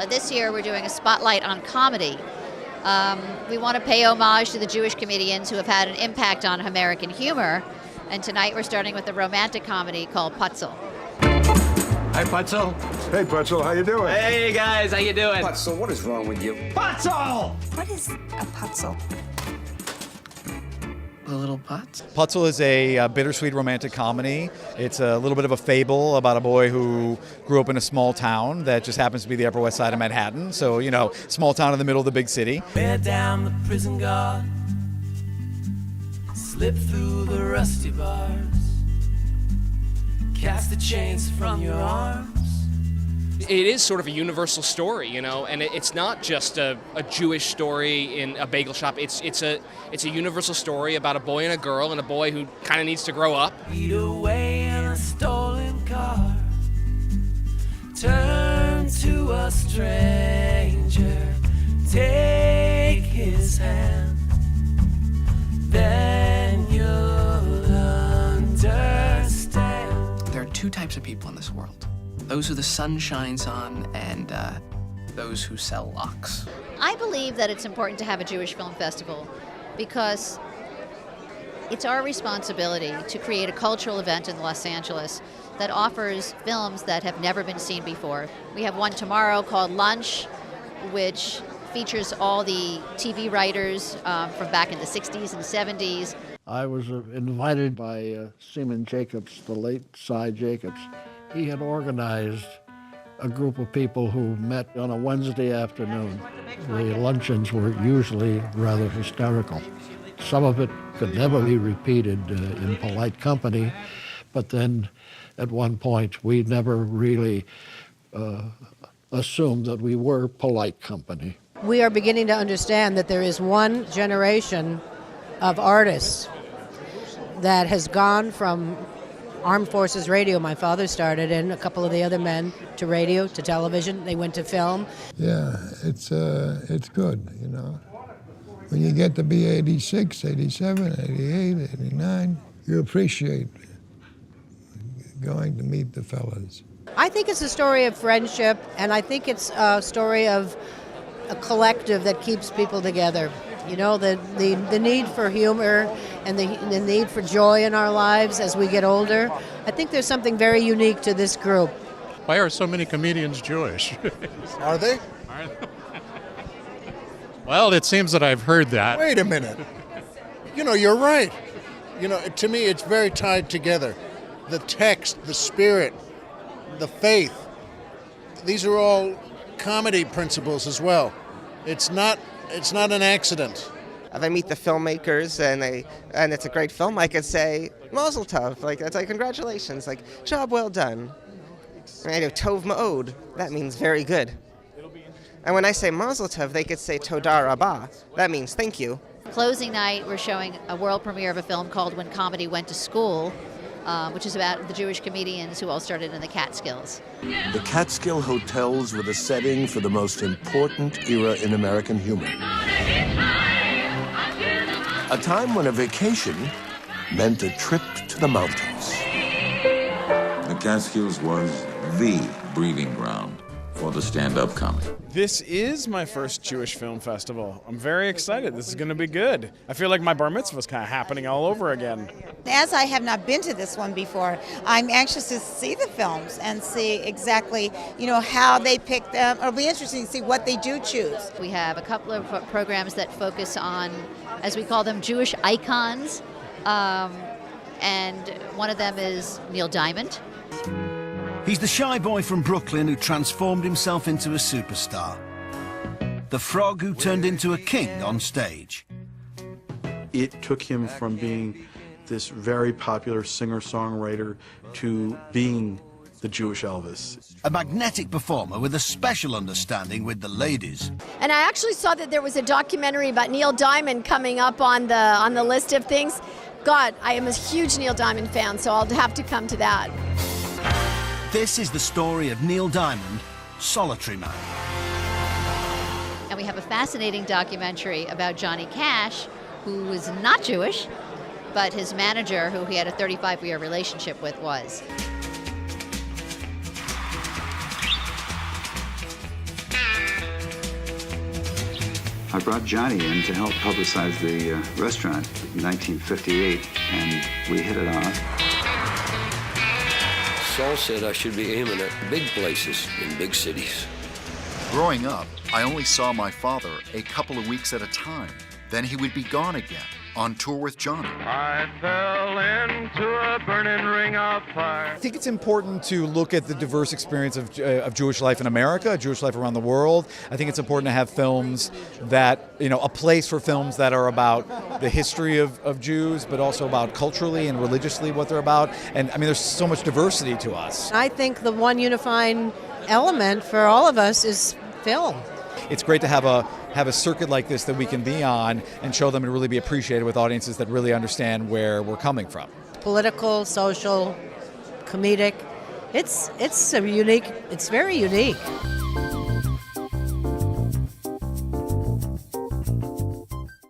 This year we're doing a spotlight on comedy. We want to pay homage to the Jewish comedians who have had an impact on American humor. And tonight we're starting with a romantic comedy called Putzel. Hi, Putzel. Hey, Putzel, how you doing? Hey, guys, how you doing? Putzel, what is wrong with you? Putzel! What is a putzel? A little putz? Putzel is a bittersweet romantic comedy. It's a little bit of a fable about a boy who grew up in a small town that just happens to be the Upper West Side of Manhattan. So, you know, small town in the middle of the big city. Bear down the prison guard, slip through the rusty bars, cast the chains from your arms. It is sort of a universal story, you know, and it's not just a Jewish story in a bagel shop. It's a universal story about a boy and a girl and a boy who kind of needs to grow up. Eat away in a stolen car, turn to a stranger, take his hand, then you'll understand. There are two types of people in this world. Those who the sun shines on and those who sell locks. I believe that it's important to have a Jewish film festival because it's our responsibility to create a cultural event in Los Angeles that offers films that have never been seen before. We have one tomorrow called Lunch, which features all the TV writers from back in the 60s and 70s. I was invited by Seaman Jacobs, the late Cy Jacobs. He had organized a group of people who met on a Wednesday afternoon. The luncheons were usually rather hysterical. Some of it could never be repeated in polite company, but then at one point we never really assumed that we were polite company. We are beginning to understand that there is one generation of artists that has gone from Armed Forces Radio, my father started, and a couple of the other men, to radio, to television. They went to film. Yeah, it's good, you know. When you get to be 86, 87, 88, 89, you appreciate going to meet the fellas. I think it's a story of friendship, and I think it's a story of a collective that keeps people together. You know, the need for humor and the need for joy in our lives as we get older. I think there's something very unique to this group. Why are so many comedians Jewish? Are they? Well, it seems that I've heard that. Wait a minute. You know, you're right. You know, to me, it's very tied together. The text, the spirit, the faith. These are all comedy principles as well. It's not an accident. If I meet the filmmakers and it's a great film, I could say Mazel Tov, like that's like congratulations, like job well done. And I know Tov Ma'od, that means very good. And when I say Mazel Tov, they could say Toda Rabbah, that means thank you. Closing night, we're showing a world premiere of a film called When Comedy Went to School, which is about the Jewish comedians who all started in the Catskills. The Catskill Hotels were the setting for the most important era in American humor. A time when a vacation meant a trip to the mountains. The Catskills was the breeding ground for the stand-up comic. This is my first Jewish film festival. I'm very excited. This is going to be good. I feel like my bar mitzvah is kind of happening all over again. As I have not been to this one before, I'm anxious to see the films and see exactly, you know, how they pick them. It'll be interesting to see what they do choose. We have a couple of programs that focus on, as we call them, Jewish icons. And one of them is Neil Diamond. He's the shy boy from Brooklyn who transformed himself into a superstar. The frog who turned into a king on stage. It took him from being this very popular singer-songwriter to being the Jewish Elvis. A magnetic performer with a special understanding with the ladies. And I actually saw that there was a documentary about Neil Diamond coming up on the list of things. God, I am a huge Neil Diamond fan, so I'll have to come to that. This is the story of Neil Diamond, Solitary Man. And we have a fascinating documentary about Johnny Cash, who was not Jewish, but his manager, who he had a 35-year relationship with, was. I brought Johnny in to help publicize the restaurant in 1958, and we hit it off. Saul said I should be aiming at big places in big cities. Growing up, I only saw my father a couple of weeks at a time. Then he would be gone again, on tour with Johnny. I fell into a burning ring of fire. I think it's important to look at the diverse experience of Jewish life in America, Jewish life around the world. I think it's important to have films that, a place for films that are about the history of Jews, but also about culturally and religiously what they're about. And I mean, there's so much diversity to us. I think the one unifying element for all of us is film. It's great to have a circuit like this that we can be on and show them and really be appreciated with audiences that really understand where we're coming from. Political, social, comedic. It's very unique.